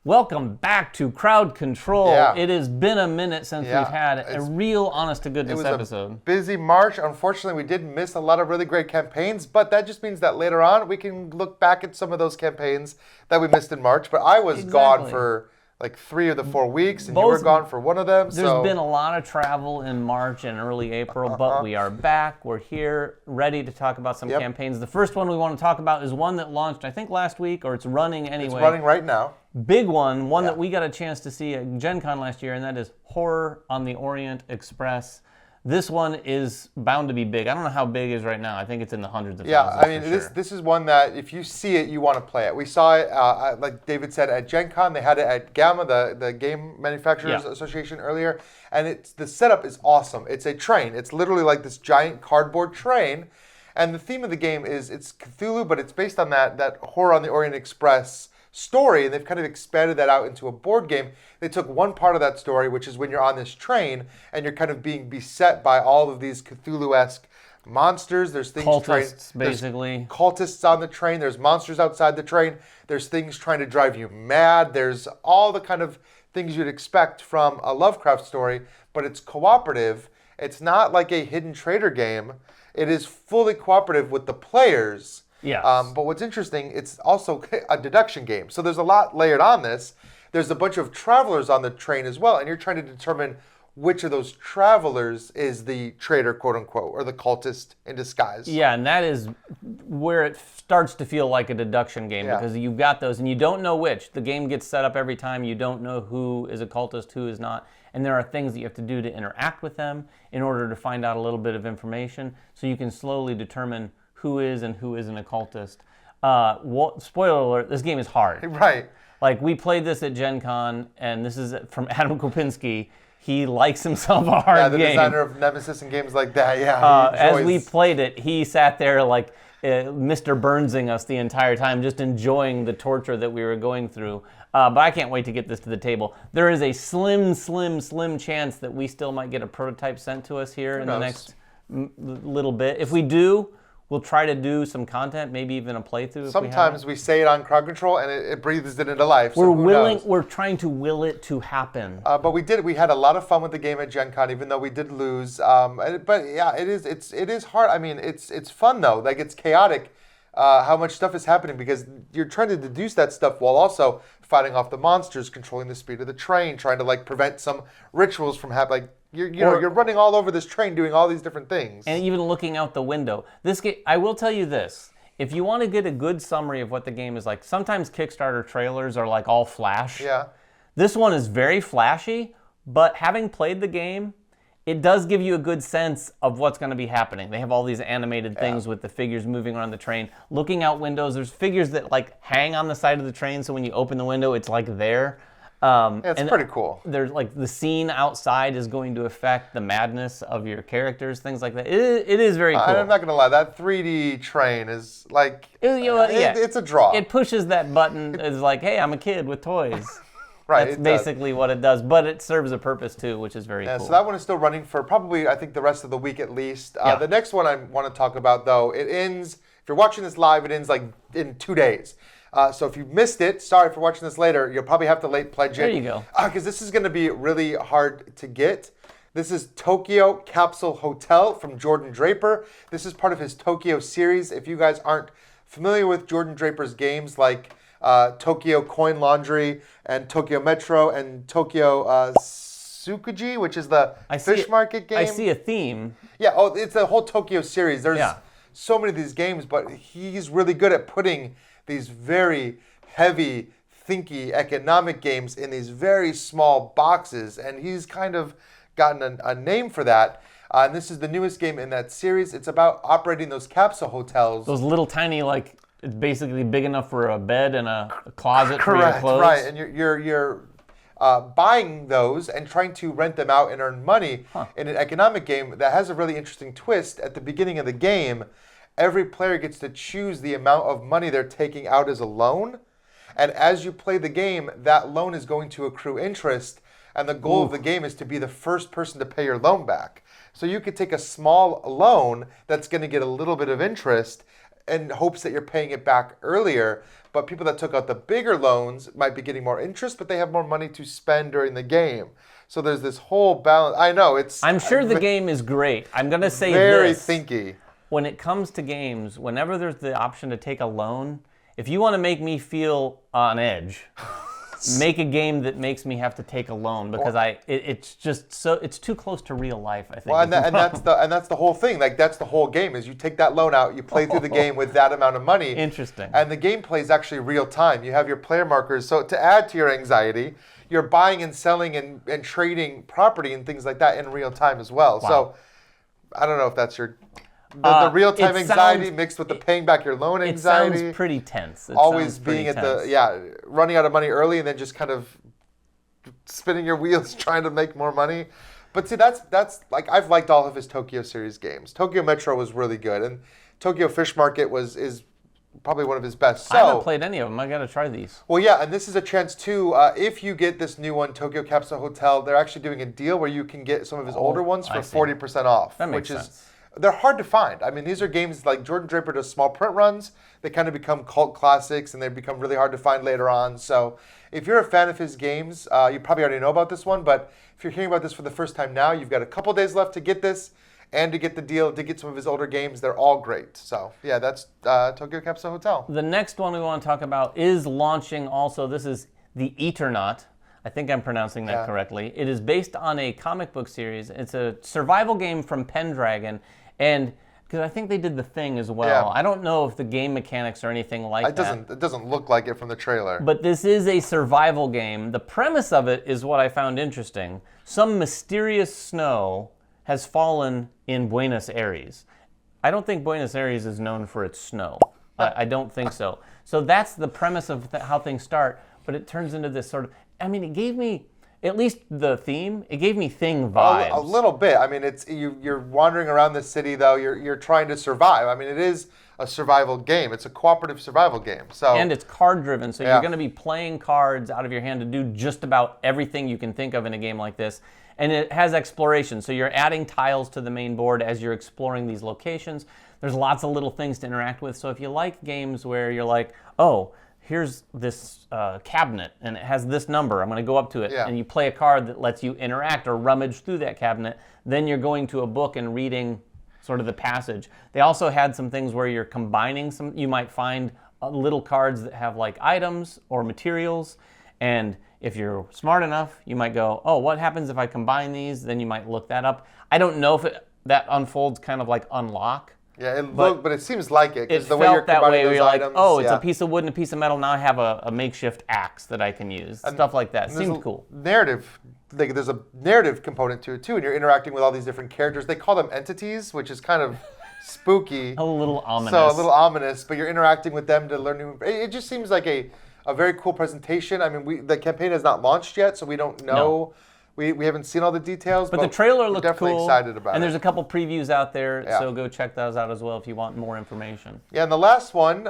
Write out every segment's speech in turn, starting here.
Welcome back to Crowd Control. Yeah. It has been a minute since we've had a real honest-to-goodness episode. A busy March. Unfortunately, we did miss a lot of really great campaigns, but that just means that later on we can look back at some of those campaigns that we missed in March. But I was gone for like 3 of the 4 weeks, and you were gone for one of them. There's been a lot of travel in March and early April, but we are back. We're here, ready to talk about some campaigns. The first one we want to talk about is one that launched, I think, last week, or it's running anyway. It's running right now. Big one that we got a chance to see at Gen Con last year, and that is Horror on the Orient Express. This one is bound to be big. I don't know how big it is right now. I think it's in the hundreds of thousands. Yeah, I mean, this is one that if you see it, you want to play it. We saw it, like David said, at Gen Con. They had it at GAMA, the Game Manufacturers Association earlier, and the setup is awesome. It's a train. It's literally like this giant cardboard train, and the theme of the game is it's Cthulhu, but it's based on that Horror on the Orient Express story, and they've kind of expanded that out into a board game. They took one part of that story, which is when you're on this train and you're kind of being beset by all of these Cthulhu-esque monsters. There's things cultists, basically. There's cultists on the train. There's monsters outside the train. There's things trying to drive you mad. There's all the kind of things you'd expect from a Lovecraft story, but it's cooperative. It's not like a hidden traitor game. It is fully cooperative with the players. Yes. But what's interesting, it's also a deduction game. So there's a lot layered on this. There's a bunch of travelers on the train as well, and you're trying to determine which of those travelers is the traitor, quote unquote, or the cultist in disguise. Yeah, and that is where it starts to feel like a deduction game because you've got those, and you don't know which. The game gets set up every time. You don't know who is a cultist, who is not. And there are things that you have to do to interact with them in order to find out a little bit of information so you can slowly determine who is and who isn't a cultist. Spoiler alert, this game is hard. Right. Like, we played this at Gen Con, and this is from Adam Kopinski. He likes himself a hard game. Yeah, the designer of Nemesis and games like that, as we played it, he sat there like Mr. Burnsing us the entire time, just enjoying the torture that we were going through. But I can't wait to get this to the table. There is a slim chance that we still might get a prototype sent to us here in the next little bit. If we do, we'll try to do some content, maybe even a playthrough. Sometimes we say it on Crowd Control and it breathes it into life. We're trying to will it to happen. But we had a lot of fun with the game at Gen Con, even though we did lose. But yeah, it is hard. I mean, it's fun though. Like, it's chaotic how much stuff is happening because you're trying to deduce that stuff while also fighting off the monsters, controlling the speed of the train, trying to like prevent some rituals from happening. Like, you're running all over this train doing all these different things. And even looking out the window. This game, I will tell you this. If you want to get a good summary of what the game is like, sometimes Kickstarter trailers are like all flash. Yeah. This one is very flashy, but having played the game, it does give you a good sense of what's going to be happening. They have all these animated things with the figures moving around the train. Looking out windows, there's figures that like hang on the side of the train, so when you open the window, it's like there. It's pretty cool. There's like the scene outside is going to affect the madness of your characters, things like that. It is very cool. I'm not going to lie, that 3D train is like, it's a draw. It pushes that button. It's like, hey, I'm a kid with toys. Right. That's basically what it does, but it serves a purpose too, which is very cool. So that one is still running for probably, I think, the rest of the week at least. The next one I want to talk about, though, it ends, if you're watching this live, it ends like in 2 days. So if you missed it, sorry for watching this later, you'll probably have to late pledge it. There you go. Because this is going to be really hard to get. This is Tokyo Capsule Hotel from Jordan Draper. This is part of his Tokyo series. If you guys aren't familiar with Jordan Draper's games like Tokyo Coin Laundry and Tokyo Metro and Tokyo Tsukuji, which is the fish market game. I see a theme. Yeah, it's the whole Tokyo series. There's so many of these games, but he's really good at putting these very heavy, thinky economic games in these very small boxes, and he's kind of gotten a name for that. And this is the newest game in that series. It's about operating those capsule hotels. Those little tiny, like, it's basically big enough for a bed and a closet for your clothes. Right, and you're buying those and trying to rent them out and earn money in an economic game that has a really interesting twist. At the beginning of the game, every player gets to choose the amount of money they're taking out as a loan. And as you play the game, that loan is going to accrue interest. And the goal of the game is to be the first person to pay your loan back. So you could take a small loan that's going to get a little bit of interest, in hopes that you're paying it back earlier. But people that took out the bigger loans might be getting more interest, but they have more money to spend during the game. So there's this whole balance. I know it's. I'm sure the game is great. I'm gonna say very this. thinky. When it comes to games, whenever there's the option to take a loan, if you want to make me feel on edge, make a game that makes me have to take a loan because it's just so it's too close to real life. I think. Well, and that's the whole thing. Like that's the whole game is you take that loan out, you play through the game with that amount of money. Interesting. And the gameplay is actually real time. You have your player markers. So to add to your anxiety, you're buying and selling and trading property and things like that in real time as well. Wow. So I don't know if that's your. The real-time anxiety sounds, mixed with the paying back your loan anxiety. It sounds pretty tense. Always being at running out of money early and then just kind of spinning your wheels trying to make more money. But see, that's like I've liked all of his Tokyo series games. Tokyo Metro was really good, and Tokyo Fish Market is probably one of his best. So, I haven't played any of them. I got to try these. Well, yeah, and this is a chance too. If you get this new one, Tokyo Capsule Hotel, they're actually doing a deal where you can get some of his older ones for 40% off. That makes sense. They're hard to find. I mean, these are games like Jordan Draper does small print runs. They kind of become cult classics, and they become really hard to find later on. So if you're a fan of his games, you probably already know about this one. But if you're hearing about this for the first time now, you've got a couple days left to get this and to get the deal, to get some of his older games. They're all great. So, yeah, that's Tokyo Capsule Hotel. The next one we want to talk about is launching also. This is the Endernaut. I think I'm pronouncing that correctly. It is based on a comic book series. It's a survival game from Pendragon. And because I think they did The Thing as well. Yeah. I don't know if the game mechanics are anything like that. It doesn't look like it from the trailer. But this is a survival game. The premise of it is what I found interesting. Some mysterious snow has fallen in Buenos Aires. I don't think Buenos Aires is known for its snow. I don't think so. So that's the premise of how things start. But it turns into this sort of, I mean, it gave me, at least the theme, it gave me Thing vibes. A little bit. I mean, it's you're wandering around the city, though. You're trying to survive. I mean, it is a survival game. It's a cooperative survival game. So and it's card-driven, so you're going to be playing cards out of your hand to do just about everything you can think of in a game like this. And it has exploration, so you're adding tiles to the main board as you're exploring these locations. There's lots of little things to interact with. So if you like games where you're like, oh, here's this cabinet, and it has this number. I'm going to go up to it. Yeah. And you play a card that lets you interact or rummage through that cabinet. Then you're going to a book and reading sort of the passage. They also had some things where you're combining some. You might find little cards that have like items or materials. And if you're smart enough, you might go, oh, what happens if I combine these? Then you might look that up. I don't know if that unfolds kind of like Unlock. Yeah, but it seems like it because the way way you're combining those like, items. oh, it's a piece of wood and a piece of metal. Now I have a makeshift axe that I can use. Stuff like that. Seemed cool. Narrative. Like, there's a narrative component to it too, and you're interacting with all these different characters. They call them entities, which is kind of spooky. A little ominous. So a little ominous, but you're interacting with them to learn new. It just seems like a very cool presentation. I mean, the campaign has not launched yet, so we don't know. No. We haven't seen all the details, but the trailer looked definitely cool. Excited about and it. There's a couple previews out there, so go check those out as well if you want more information. Yeah, and the last one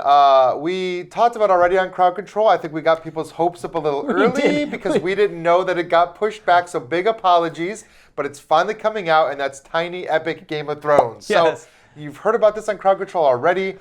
we talked about already on Crowd Control. I think we got people's hopes up a little early because we didn't know that it got pushed back. So big apologies, but it's finally coming out, and that's Tiny Epic Game of Thrones. Yes. So you've heard about this on Crowd Control already.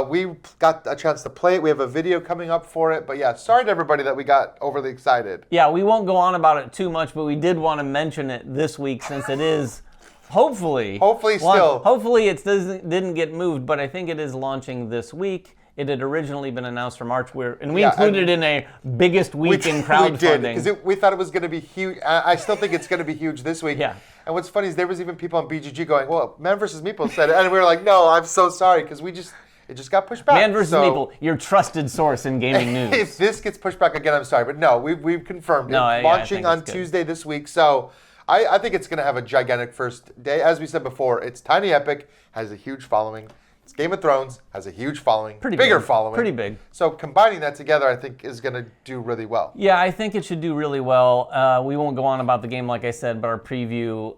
We got a chance to play it. We have a video coming up for it. But yeah, sorry to everybody that we got overly excited. Yeah, we won't go on about it too much, but we did want to mention it this week since it is hopefully it didn't get moved, but I think it is launching this week. It had originally been announced for March, and we included it in a biggest week in crowdfunding. We did, because we thought it was going to be huge. I still think it's going to be huge this week. Yeah. And what's funny is there was even people on BGG going, well, Man vs. Meeple said it. And we were like, no, I'm so sorry, because it just got pushed back. Man vs. Meeple, your trusted source in gaming news. If this gets pushed back again, I'm sorry. But no, we've confirmed it. Launching on Tuesday this week. So I think it's going to have a gigantic first day. As we said before, it's Tiny Epic, has a huge following. It's Game of Thrones, has a huge following. Bigger following. Pretty big. So combining that together, I think, is going to do really well. Yeah, I think it should do really well. We won't go on about the game, like I said, but our preview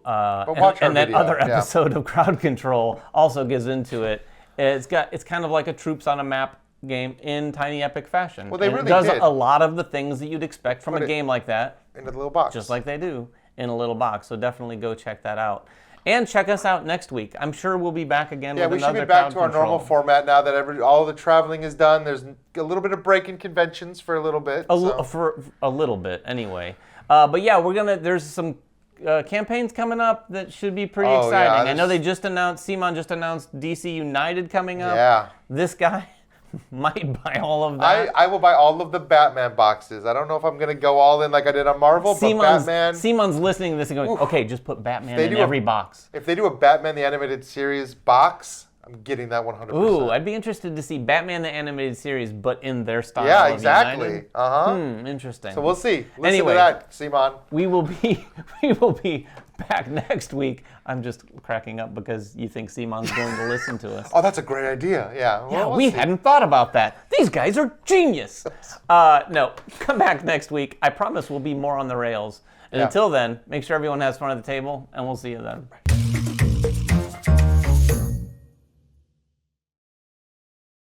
and that other episode of Crowd Control also gives into it. It's kind of like a troops on a map game in Tiny Epic fashion. Well, they really it does did. A lot of the things that you'd expect from a game like that. In a little box. Just like they do in a little box. So definitely go check that out. And check us out next week. I'm sure we'll be back again with we another should be back crowd to our control. normal format now that all the traveling is done. There's a little bit of break in conventions for a little bit. For a little bit, anyway. But yeah, there's some campaigns coming up that should be pretty exciting. I know Simon just announced DC United coming up. Yeah. This guy might buy all of that. I will buy all of the Batman boxes. I don't know if I'm going to go all in like I did on Marvel, but Batman. Simon's listening to this and going, okay, just put Batman in every box. If they do a Batman the Animated Series box, I'm getting that 100%. Ooh, I'd be interested to see Batman the Animated Series, but in their style. Yeah, exactly. United. Interesting. So we'll see. Listen Anyway, to that, Simon. We will be back next week. I'm just cracking up because you think Simon's going to listen to us. Oh, that's a great idea. Yeah. Well, we hadn't thought about that. These guys are genius. No, come back next week. I promise we'll be more on the rails. And until then, make sure everyone has fun at the table, and we'll see you then.